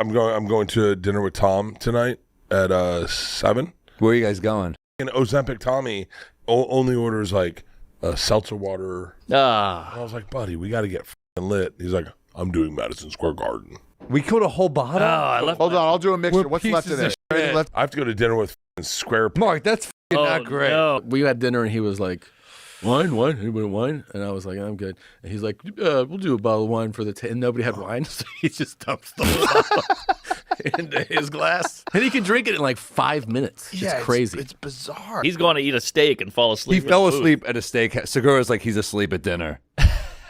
I'm going to dinner with Tom tonight at 7. Where are you guys going? And Ozempic Tommy only orders like seltzer water. Ah. I was like, buddy, we got to get lit. He's like, I'm doing Madison Square Garden. We killed a whole bottle? Hold on, I'll do a mixture. What's left of this? I have to go to dinner with Square. Mark, that's not great. No. We had dinner and he was like, wine? Anybody want wine? And I was like, I'm good. And he's like, we'll do a bottle of wine for the and nobody had wine, so he just dumps the bottle into his glass. And he can drink it in like 5 minutes. It's crazy. It's bizarre. He's going to eat a steak and fall asleep. He fell asleep at a steak. Segura's like, he's asleep at dinner.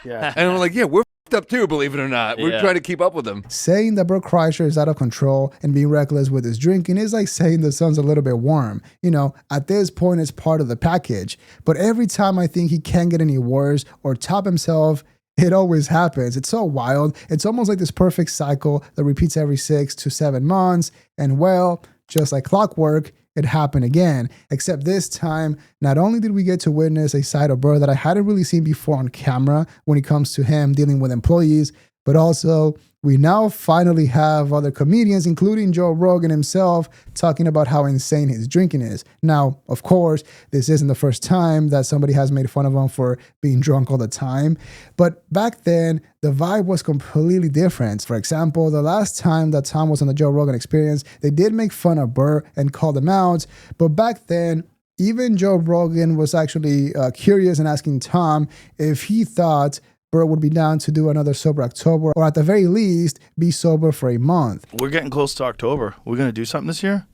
Yeah. And I'm like, yeah, we're f***ed up too, believe it or not. We're trying to keep up with him. Saying that Bert Kreischer is out of control and being reckless with his drinking is like saying the sun's a little bit warm. You know, at this point, it's part of the package. But every time I think he can't get any worse or top himself, it always happens. It's so wild. It's almost like this perfect cycle that repeats every 6 to 7 months. And well, just like clockwork, it happened again. Except this time, not only did we get to witness a side of Bert that I hadn't really seen before on camera when it comes to him dealing with employees, but also we now finally have other comedians, including Joe Rogan himself, talking about how insane his drinking is. Now, of course, this isn't the first time that somebody has made fun of him for being drunk all the time. But back then, the vibe was completely different. For example, the last time that Tom was on the Joe Rogan Experience, they did make fun of Bert and call him out. But back then, even Joe Rogan was actually curious and asking Tom if he thought Bert would be down to do another Sober October, or at the very least, be sober for a month. We're getting close to October. We're going to do something this year?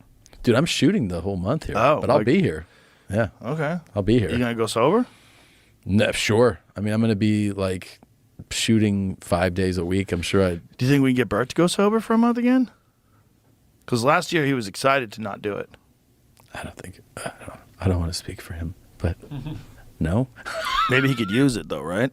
Dude, I'm shooting the whole month here. Oh, but I'll be here. Yeah. Okay. I'll be here. You going to go sober? No, sure. I mean, I'm going to be like shooting 5 days a week. I'm sure Do you think we can get Bert to go sober for a month again? Because last year he was excited to not do it. I don't want to speak for him, but no. Maybe he could use it though, right?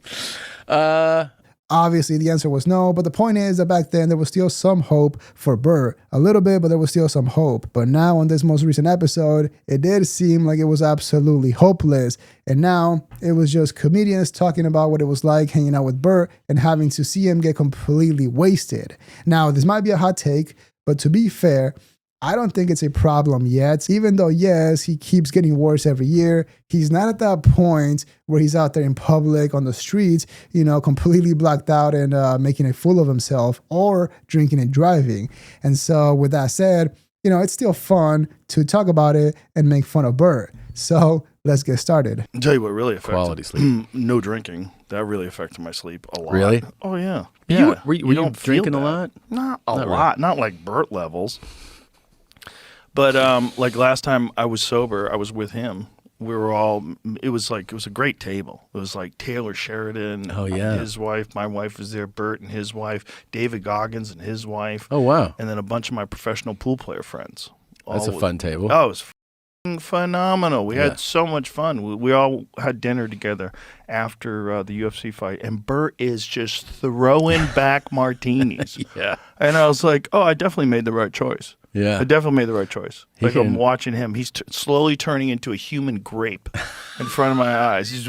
Obviously, the answer was no, but the point is that back then there was still some hope for Bert. A little bit, but there was still some hope. But now on this most recent episode, it did seem like it was absolutely hopeless. And now it was just comedians talking about what it was like hanging out with Bert and having to see him get completely wasted. Now, this might be a hot take, but to be fair, I don't think it's a problem yet, even though, yes, he keeps getting worse every year. He's not at that point where he's out there in public on the streets, you know, completely blacked out and making a fool of himself or drinking and driving. And so with that said, you know, it's still fun to talk about it and make fun of Bert. So let's get started. I'll tell you what really affected Quality sleep. No drinking. That really affected my sleep a lot. Really? Oh, yeah. Were you don't feel drinking a that. lot? Not a Not lot. Not like Bert levels. But like last time I was sober, I was with him. We were all, it was a great table. It was like Taylor Sheridan, Oh, yeah. his wife, my wife was there, Bert and his wife, David Goggins and his wife. Oh, wow. And then a bunch of my professional pool player friends. That's a fun table. Oh, it was f***ing phenomenal. We Yeah. had so much fun. We all had dinner together after the UFC fight, and Bert is just throwing back martinis. Yeah. And I was like, oh, I definitely made the right choice. Yeah. I definitely made the right choice. He Like I'm can- watching him. He's slowly turning into a human grape in front of my eyes. He's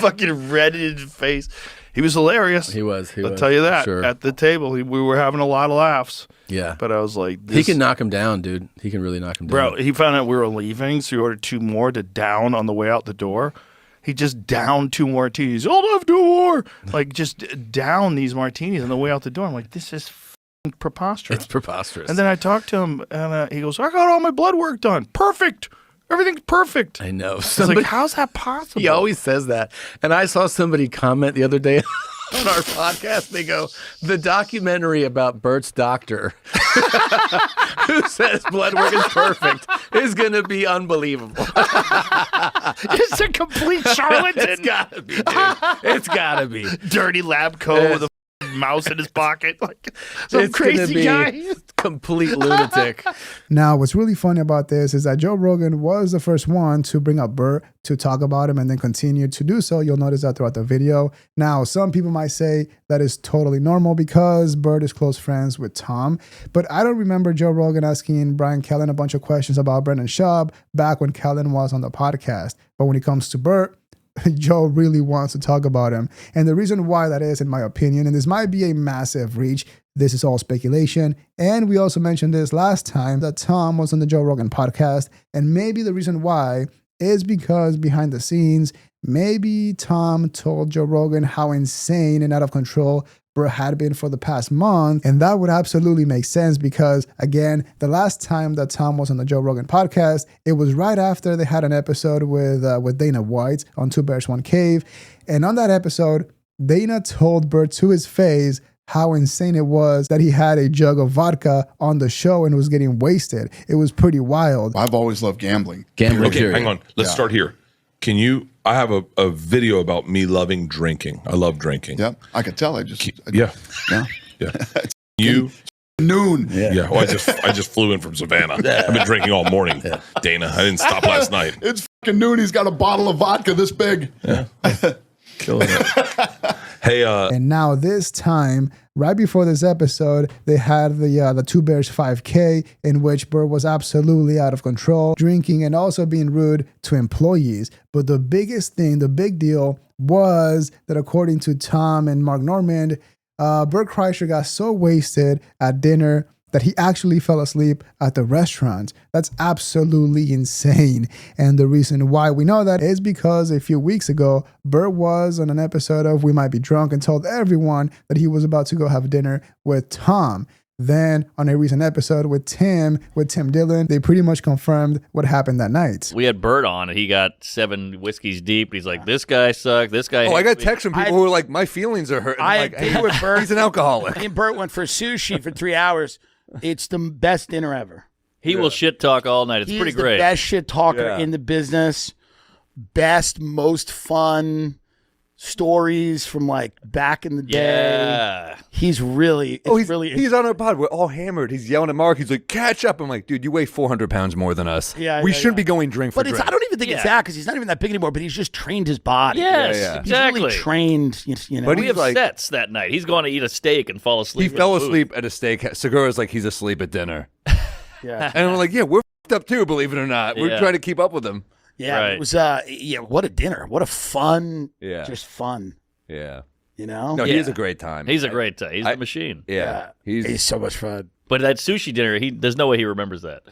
fucking red in his face. He was hilarious. He was. I'll tell you that. Sure. At the table, we were having a lot of laughs. Yeah. But I was like, He can knock him down, dude. He can really knock him down. Bro, he found out we were leaving, so he ordered 2 more to down on the way out the door. He just downed 2 martinis. I'll have 2 more. Like, just down these martinis on the way out the door. I'm like, this is f***ing preposterous. It's preposterous. And then I talked to him, and he goes, I got all my blood work done. Perfect. Everything's perfect. I know. I was like, how's that possible? He always says that. And I saw somebody comment the other day on our podcast. They go, the documentary about Bert's doctor who says blood work is perfect is going to be unbelievable. It's a complete charlatan. It's got to be, dude. It's got to be. Dirty lab coat with a mouse in his pocket. Like some It's gonna crazy be guy. complete lunatic. Now, what's really funny about this is that Joe Rogan was the first one to bring up Bert to talk about him and then continue to do so. You'll notice that throughout the video. Now, some people might say that is totally normal because Bert is close friends with Tom. But I don't remember Joe Rogan asking Brian Callen a bunch of questions about Brendan Schaub back when Callen was on the podcast. But when it comes to Bert, Joe really wants to talk about him. And the reason why that is, in my opinion, and this might be a massive reach, this is all speculation. And we also mentioned this last time that Tom was on the Joe Rogan podcast. And maybe the reason why is because behind the scenes, maybe Tom told Joe Rogan how insane and out of control Bert had been for the past month. And that would absolutely make sense because, again, the last time that Tom was on the Joe Rogan podcast, it was right after they had an episode with Dana White on Two Bears, One Cave. And on that episode, Dana told Bert to his face how insane it was that he had a jug of vodka on the show and was getting wasted. It was pretty wild. I've always loved gambling. Gambling. Okay, hang on. Let's start here. Can you? I have a video about me loving drinking. I love drinking. Yeah, I could tell. Yeah. You noon. Yeah. Well, I just flew in from Savannah. I've been drinking all morning. Dana, I didn't stop last night. It's fucking noon. He's got a bottle of vodka this big. Killing it. Hey, And now this time, right before this episode, they had the Two Bears 5K in which Bert was absolutely out of control, drinking and also being rude to employees. But the biggest thing, the big deal was that according to Tom and Mark Normand, Bert Kreischer got so wasted at dinner that he actually fell asleep at the restaurant. That's absolutely insane. And the reason why we know that is because a few weeks ago, Bert was on an episode of We Might Be Drunk and told everyone that he was about to go have dinner with Tom. Then on a recent episode with Tim Dillon, they pretty much confirmed what happened that night. We had Bert on, and he got 7 whiskeys deep. He's like, this guy sucked. This guy. Oh, I got hates me." texts from people who were like, my feelings are hurt. I Like, had hey, dinner with Bert. he's an alcoholic. Me and Bert went for sushi for 3 hours. It's the best dinner ever. He will shit talk all night. It's He's pretty the great. best shit talker Yeah. in the business. Best, most fun stories from like back in the day. Yeah. He's really, it's Oh, he's really, he's on our pod. We're all hammered. He's yelling at Mark. He's like, catch up. I'm like, dude, you weigh 400 pounds more than us. Yeah, we yeah, shouldn't yeah. be going drink for but it's, drink. I don't even think it's Yeah. that because he's not even that big anymore, but he's just trained his body. Yes, yeah. He's exactly. really trained, you know. But We he's have like- sets that night. He's going to eat a steak and fall asleep. He in fell the booth. asleep at a steak. Segura's like, he's asleep at dinner. yeah. And I'm like, yeah, we're f***ed up too, believe it or not. We're Yeah. trying to keep up with him. Yeah, Right. it was, what a dinner. What a fun, just fun, Yeah. you know? No, Yeah. he has a great time. He's a great guy. He's I- a machine. Yeah. He's so much fun. But that sushi dinner, there's no way he remembers that.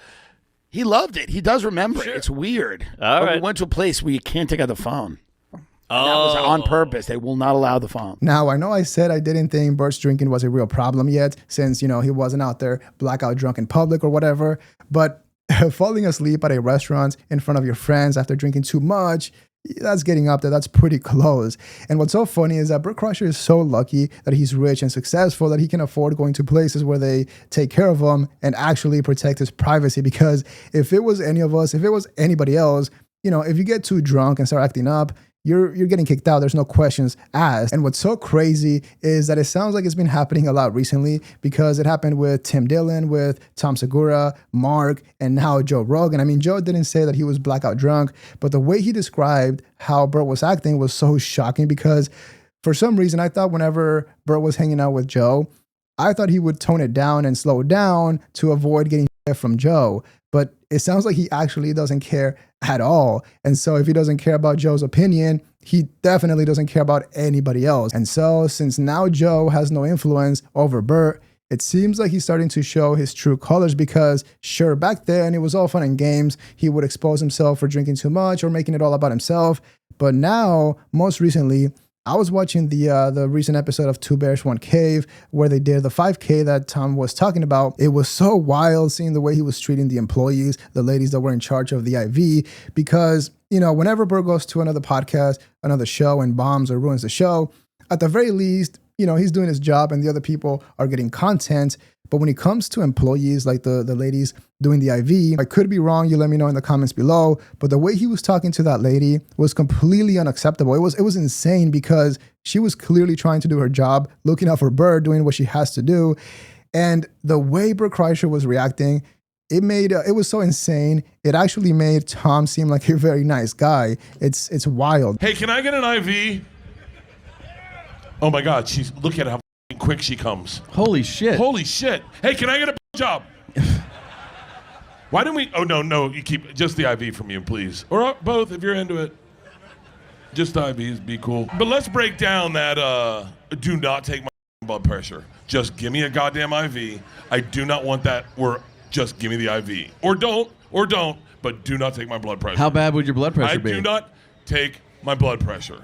He loved it. He does remember it. It's weird. All But we right. went to a place where you can't take out the phone. Oh, That was on purpose. They will not allow the phone. Now, I know I said I didn't think Bert's drinking was a real problem yet, since, he wasn't out there blackout drunk in public or whatever, but falling asleep at a restaurant in front of your friends after drinking too much, that's getting up there. That's pretty close. And what's so funny is that Bert Kreischer is so lucky that he's rich and successful that he can afford going to places where they take care of him and actually protect his privacy. Because if it was any of us, if it was anybody else, if you get too drunk and start acting up, you're getting kicked out. There's no questions asked. And what's so crazy is that it sounds like it's been happening a lot recently because it happened with Tim Dillon, with Tom Segura, Mark, and now Joe Rogan. I mean, Joe didn't say that he was blackout drunk, but the way he described how Bert was acting was so shocking because for some reason, I thought whenever Bert was hanging out with Joe, I thought he would tone it down and slow down to avoid getting shit from Joe. But it sounds like he actually doesn't care at all. And so if he doesn't care about Joe's opinion, he definitely doesn't care about anybody else. And so since now Joe has no influence over Bert, it seems like he's starting to show his true colors because sure, back then it was all fun and games. He would expose himself for drinking too much or making it all about himself. But now, most recently, I was watching the recent episode of Two Bears, One Cave where they did the 5K that Tom was talking about. It was so wild seeing the way he was treating the employees, the ladies that were in charge of the IV, because, whenever Bert goes to another podcast, another show and bombs or ruins the show, at the very least, he's doing his job and the other people are getting content. But when it comes to employees like the ladies doing the IV, I could be wrong. You let me know in the comments below. But the way he was talking to that lady was completely unacceptable. It was insane because she was clearly trying to do her job, looking out for Bert, doing what she has to do. And the way Bert Kreischer was reacting, it was so insane. It actually made Tom seem like a very nice guy. It's wild. hey, can I get an IV? Oh my God, look at how quick she comes. Holy shit. Holy shit. Hey, can I get a job? Why don't we? Oh, no, you keep just the IV from you, please. Or both if you're into it. Just IVs, be cool. But let's break down that do not take my blood pressure. Just give me a goddamn IV. I do not want that where just give me the IV. Or don't, but do not take my blood pressure. How bad would your blood pressure I be? do not take my blood pressure.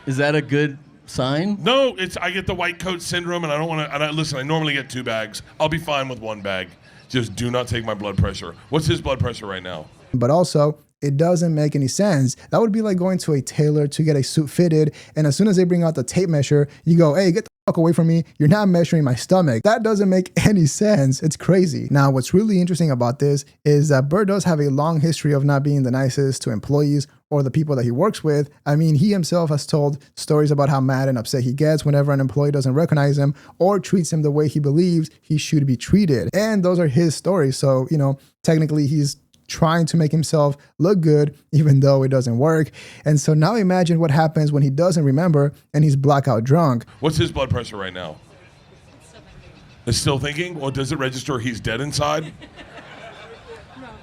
Is that a good sign? No, I get the white coat syndrome, and I don't want to. Listen, I normally get 2 bags. I'll be fine with 1 bag. Just do not take my blood pressure. What's his blood pressure right now? But also, it doesn't make any sense. That would be like going to a tailor to get a suit fitted, and as soon as they bring out the tape measure, you go, hey, get the fuck away from me. You're not measuring my stomach. That doesn't make any sense. It's crazy. Now, what's really interesting about this is that Bert does have a long history of not being the nicest to employees or the people that he works with. I mean, he himself has told stories about how mad and upset he gets whenever an employee doesn't recognize him or treats him the way he believes he should be treated. And those are his stories. So, technically he's trying to make himself look good, even though it doesn't work. And so now imagine what happens when he doesn't remember and he's blackout drunk. What's his blood pressure right now? It's still thinking? Well, does it register he's dead inside?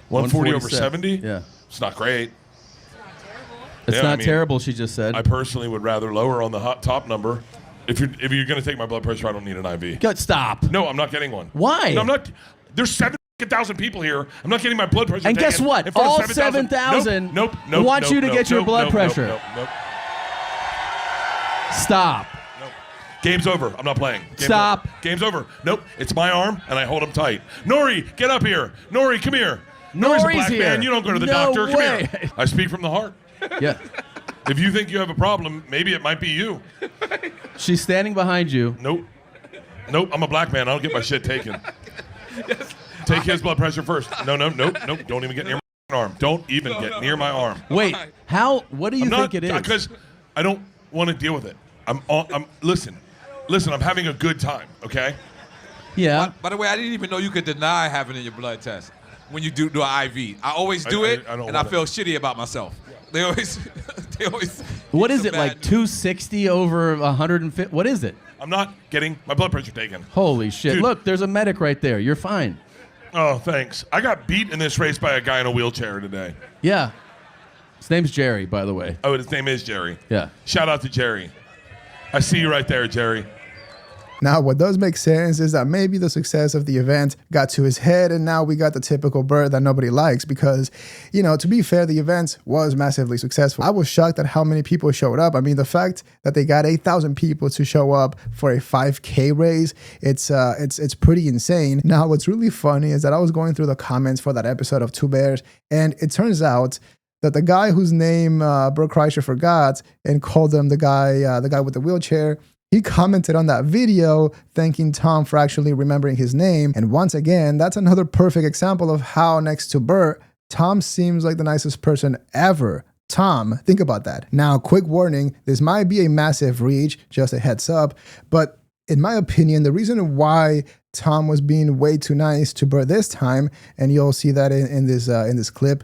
140 over 70? Yeah. It's not great. It's Yeah, not terrible, she just said. I personally would rather lower on the top number. If you're going to take my blood pressure, I don't need an IV. God, stop. No, I'm not getting one. Why? No, I'm not. There's 7,000 people here. I'm not getting my blood pressure And taken guess what? in front of All 7,000 nope, want you to get your blood pressure. Nope. Stop. Game's over. I'm not playing. Stop. Game's over. Nope. It's my arm, and I hold him tight. Nori, get up here. Nori, come here. Nori's a black here. man. You don't go to the No doctor. Come way. here. I speak from the heart. Yeah. If you think you have a problem, maybe it might be you. She's standing behind you. Nope. I'm a black man. I don't get my shit taken. Take his blood pressure first. No. Don't even get near my arm. Don't even get near my arm. Wait, what do you think it is? Because I don't want to deal with it. Listen, I'm having a good time, okay? Yeah. By the way, I didn't even know you could deny having it in your blood test when you do an IV. I always do it, and I feel shitty about myself. They always. What is it, like 260 over 150? What is it? I'm not getting my blood pressure taken. Holy shit. Dude. Look, there's a medic right there. You're fine. Oh, thanks. I got beat in this race by a guy in a wheelchair today. Yeah. His name's Jerry, by the way. Oh, his name is Jerry. Yeah. Shout out to Jerry. I see you right there, Jerry. Now, what does make sense is that maybe the success of the event got to his head, and now we got the typical Bert that nobody likes because, to be fair, the event was massively successful. I was shocked at how many people showed up. I mean, the fact that they got 8,000 people to show up for a 5K race, it's pretty insane. Now, what's really funny is that I was going through the comments for that episode of Two Bears, and it turns out that the guy whose name Bert Kreischer forgot and called him the guy with the wheelchair, he commented on that video thanking Tom for actually remembering his name. And once again, that's another perfect example of how next to Bert, Tom seems like the nicest person ever. Tom, think about that. Now, quick warning, this might be a massive reach, just a heads up, but in my opinion, the reason why Tom was being way too nice to Bert this time, and you'll see that in this clip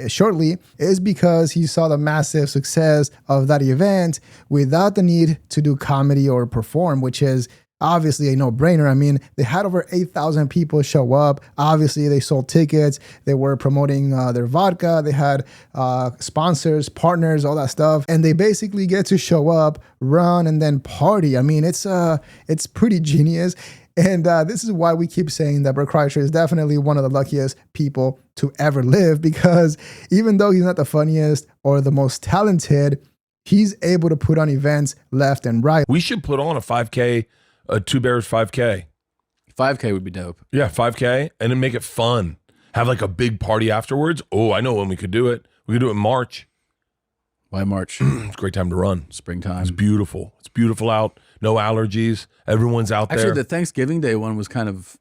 shortly, is because he saw the massive success of that event without the need to do comedy or perform, which is obviously a no-brainer. I mean, they had over 8,000 people show up. Obviously, they sold tickets. They were promoting their vodka. They had sponsors, partners, all that stuff. And they basically get to show up, run, and then party. I mean, it's pretty genius. And this is why we keep saying that Bert Kreischer is definitely one of the luckiest people to ever live, because even though he's not the funniest or the most talented, he's able to put on events left and right. We should put on a 5K, a Two Bears 5K. 5K would be dope. Yeah, 5K, and then make it fun. Have like a big party afterwards. Oh, I know when we could do it. We could do it in March. Why March? It's a great time to run. Springtime. It's beautiful. It's beautiful out. No allergies. Everyone's out there. Actually, the Thanksgiving Day one was kind of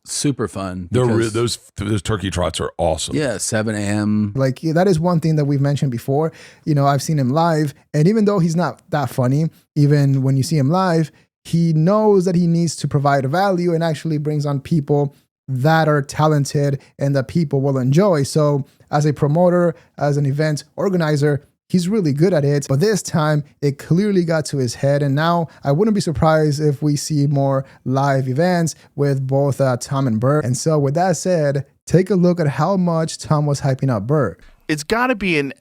super fun. Those turkey trots are awesome. Yeah, 7 a.m. Like, that is one thing that we've mentioned before. I've seen him live, and even though he's not that funny, even when you see him live, he knows that he needs to provide value and actually brings on people that are talented and that people will enjoy. So as a promoter, as an event organizer, he's really good at it, but this time it clearly got to his head, and now I wouldn't be surprised if we see more live events with both Tom and Bert. And so with that said, take a look at how much Tom was hyping up Bert. It's got to be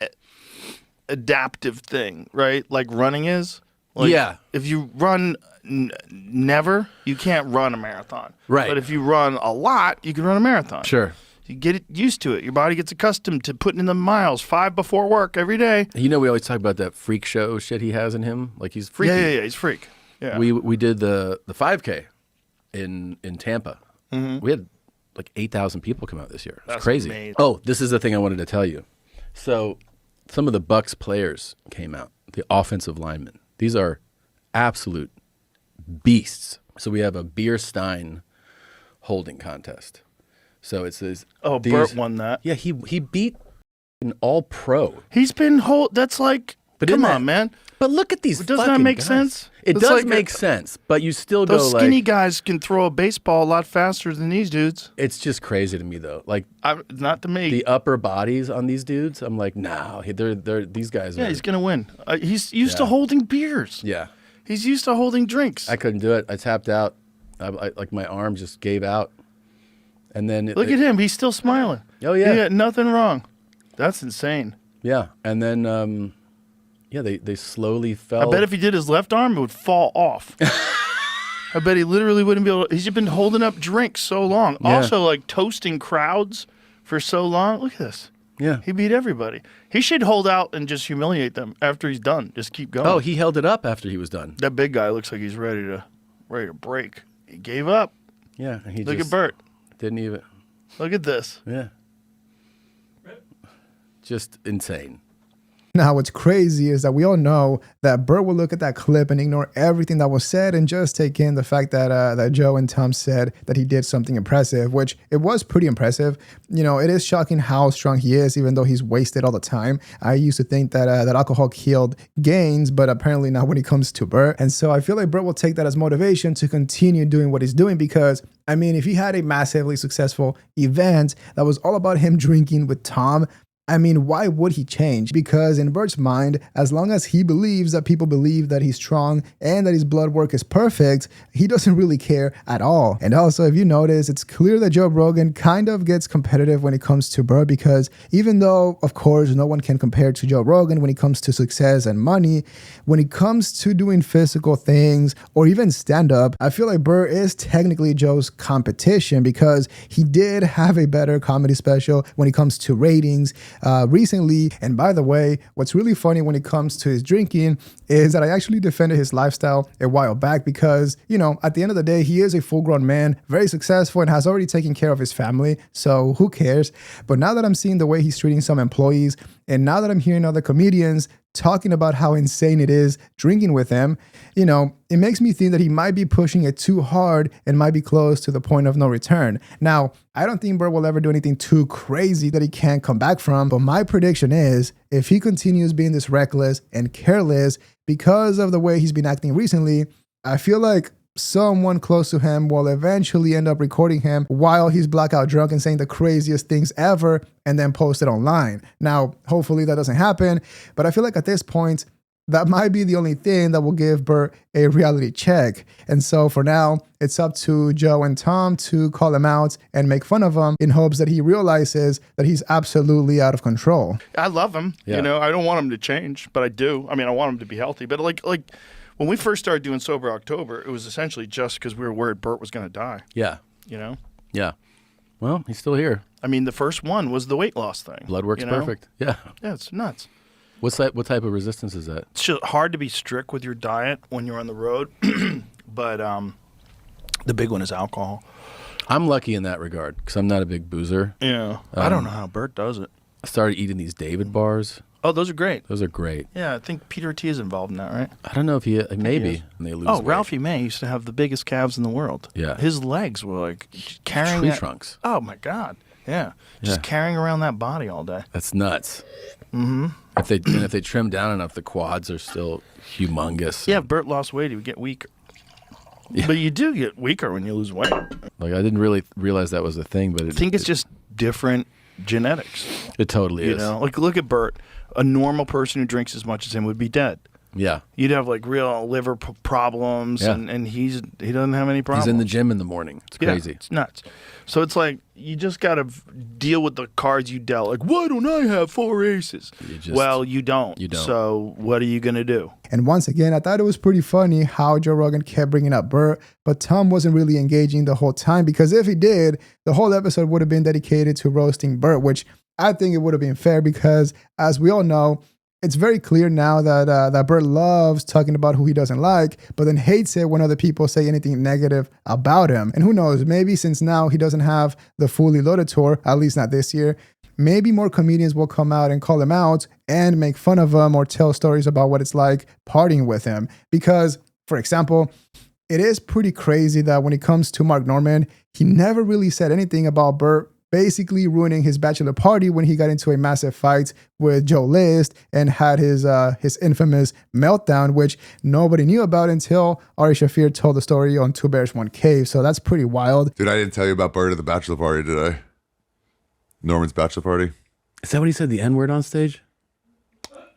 adaptive thing, right? Like running is. Like, Yeah. If you run never, you can't run a marathon. Right. But if you run a lot, you can run a marathon. Sure. You get used to it. Your body gets accustomed to putting in the miles 5 before work every day. You know, we always talk about that freak show shit he has in him. Like he's freaky. Yeah, he's freak. Yeah. We did the 5K in Tampa. We had like 8,000 people come out this year. It's That's crazy. amazing. Oh, this is the thing I wanted to tell you. So some of the Bucks players came out, the offensive linemen. These are absolute beasts. So we have a beer stein holding contest. So it's this. Oh, Bert won that. Yeah, he beat an all-pro. He's been That's like. But come isn't on, that- man. But look at these. Doesn't that fucking make guys. sense? It It's does like make sense, but you still Those go skinny like. guys can throw a baseball a lot faster than these dudes. It's just crazy to me though. Like Not to me. the upper bodies on these dudes, I'm like, no, they're these guys. Yeah, are, he's gonna win. He's used to holding beers. Yeah, He's used to holding drinks. I couldn't do it. I tapped out. I like my arm just gave out, and then Look at him. He's still smiling. Oh yeah, He got nothing wrong. That's insane. yeah. And then yeah, they slowly fell. I bet if he did his left arm, it would fall off. I bet he literally wouldn't be able to. He's just been holding up drinks so long. Yeah. Also, like toasting crowds for so long. Look at this. Yeah, He beat everybody. He should hold out and just humiliate them after he's done. Just keep going. Oh, he held it up after he was done. That big guy looks like he's ready to break. He gave up. Yeah, and he Look just at Bert. didn't even. Look at this. Yeah, just insane. Now, what's crazy is that we all know that Bert will look at that clip and ignore everything that was said and just take in the fact that that Joe and Tom said that he did something impressive, which it was pretty impressive. You know, it is shocking how strong he is, even though he's wasted all the time. I used to think that that alcohol killed gains, but apparently not when it comes to Bert. And so I feel like Bert will take that as motivation to continue doing what he's doing because, I mean, if he had a massively successful event that was all about him drinking with Tom, I mean, why would he change? Because in Bert's mind, as long as he believes that people believe that he's strong and that his blood work is perfect, he doesn't really care at all. And also, if you notice, it's clear that Joe Rogan kind of gets competitive when it comes to Bert because even though, of course, no one can compare to Joe Rogan when it comes to success and money, when it comes to doing physical things or even stand-up, I feel like Bert is technically Joe's competition because he did have a better comedy special when it comes to ratings recently. And by the way, what's really funny when it comes to his drinking is that I actually defended his lifestyle a while back because, you know, at the end of the day, he is a full-grown man, very successful and has already taken care of his family. So who cares? But now that I'm seeing the way he's treating some employees and now that I'm hearing other comedians talking about how insane it is drinking with him, you know, it makes me think that he might be pushing it too hard and might be close to the point of no return. Now, I don't think Bert will ever do anything too crazy that he can't come back from, but my prediction is if he continues being this reckless and careless because of the way he's been acting recently, I feel like someone close to him will eventually end up recording him while he's blackout drunk and saying the craziest things ever and then post it online. Now, hopefully that doesn't happen, but I feel like at this point, that might be the only thing that will give Bert a reality check. And so for now, it's up to Joe and Tom to call him out and make fun of him in hopes that he realizes that he's absolutely out of control. I love him. Yeah. You know, I don't want him to change, but I do. I mean, I want him to be healthy. But like when we first started doing Sober October, it was essentially just because we were worried Bert was going to die. Yeah, You know? yeah. Well, he's still here. I mean, the first one was the weight loss thing. Blood works you know? perfect. Yeah. Yeah, it's nuts. What's that? What type of resistance is that? It's just hard to be strict with your diet when you're on the road, but the big one is alcohol. I'm lucky in that regard because I'm not a big boozer. Yeah. I don't know how Bert does it. I started eating these David bars. Oh, those are great. Those are great. Yeah, I think Peter T is involved in that, right? I don't know if he maybe and they lose. Oh, weight. Ralphie May used to have the biggest calves in the world. Yeah. His legs were like carrying Tree that- trunks. Oh my God. Yeah. Just Yeah. carrying around that body all day. That's nuts. Mm-hmm. If they trim down enough, the quads are still humongous. Yeah, if Bert lost weight, he would get weaker. Yeah. But you do get weaker when you lose weight. Like I didn't really realize that was a thing, but I think it's just different genetics. it totally You is. know, like look at Bert. A normal person who drinks as much as him would be dead. Yeah. You'd have like real liver problems, Yeah. and he doesn't have any problems. He's in the gym in the morning. It's crazy. Yeah, it's nuts. So it's like you just got to deal with the cards you dealt. Like, why don't I have 4 aces? Well, you don't. You don't. So what are you going to do? And once again, I thought it was pretty funny how Joe Rogan kept bringing up Bert, but Tom wasn't really engaging the whole time, because if he did, the whole episode would have been dedicated to roasting Bert, which I think it would have been fair, because as we all know, it's very clear now that Bert loves talking about who he doesn't like, but then hates it when other people say anything negative about him. And who knows, maybe since now he doesn't have the Fully Loaded tour, at least not this year, maybe more comedians will come out and call him out and make fun of him or tell stories about what it's like partying with him. Because, for example, it is pretty crazy that when it comes to Mark Norman, he never really said anything about Bert basically ruining his bachelor party when he got into a massive fight with Joe List and had his infamous meltdown, which nobody knew about until Ari Shaffir told the story on Two Bears, One Cave. So that's pretty wild. Dude, I didn't tell you about Bert at the bachelor party, did I? Norman's bachelor party? Is that what he said, the N-word on stage?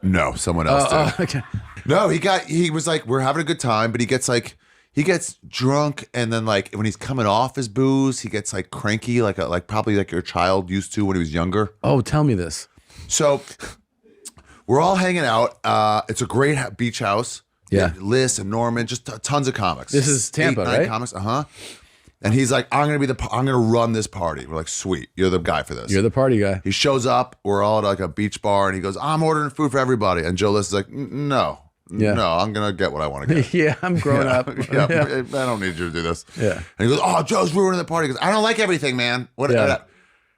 No, someone else did. Okay. No, he was like, we're having a good time, but he gets drunk, and then like when he's coming off his booze, he gets like cranky, like probably like your child used to when he was younger. Oh, tell me this. So we're all hanging out. It's a great beach house. Yeah. Liz and Norman, just tons of comics. This is Tampa, 8, 9 right? comics, And he's like, I'm gonna run this party. We're like, sweet, you're the guy for this. You're the party guy. He shows up. We're all at like a beach bar, and he goes, I'm ordering food for everybody. And Joe List is like, no. Yeah. No, I'm gonna get what I want to get. Yeah, I'm grown up. Yeah, I don't need you to do this. Yeah. And he goes, oh, Joe's ruining the party. He goes, I don't like everything, man. What? Yeah.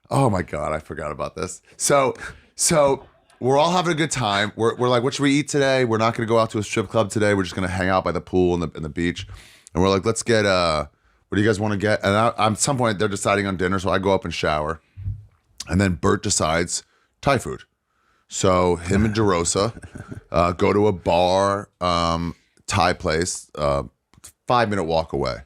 Oh my God, I forgot about this. So we're all having a good time. We're like, what should we eat today? We're not gonna go out to a strip club today. We're just gonna hang out by the pool and the beach. And we're like, let's get what do you guys want to get? And at some point they're deciding on dinner, so I go up and shower. And then Bert decides Thai food. So him and DeRosa go to a bar, Thai place, 5-minute walk away.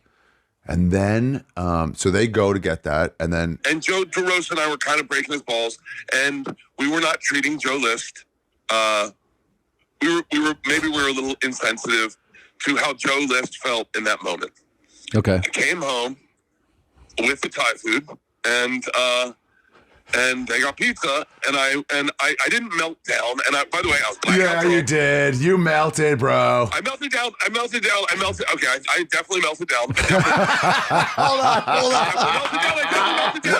And then, so they go to get that. And then. And Joe DeRosa and I were kind of breaking his balls, and we were not treating Joe List. We were a little insensitive to how Joe List felt in that moment. Okay. I came home with the Thai food, and they got pizza, and I didn't melt down. And by the way, I was blackout. Yeah, you did. You melted, bro. I melted down. Okay, I definitely melted down. Hold on. I melted down.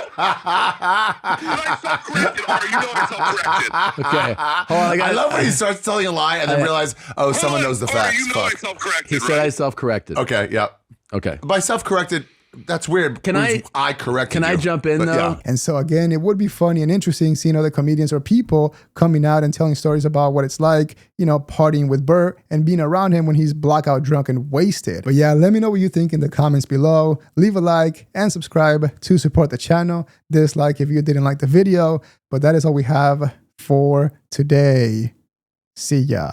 But I self-corrected. Or you know I self-corrected. Okay. Hold on, I love when he starts telling a lie and then realize, oh, someone knows the facts. You know I self-corrected. He said I self-corrected. Okay, yeah. Okay. By self-corrected, that's weird. Can I corrected I you. jump in, But, though? yeah. And so again, it would be funny and interesting seeing other comedians or people coming out and telling stories about what it's like, partying with Bert and being around him when he's blackout drunk and wasted. But yeah, let me know what you think in the comments below. Leave a like and subscribe to support the channel. Dislike if you didn't like the video. But that is all we have for today. See ya.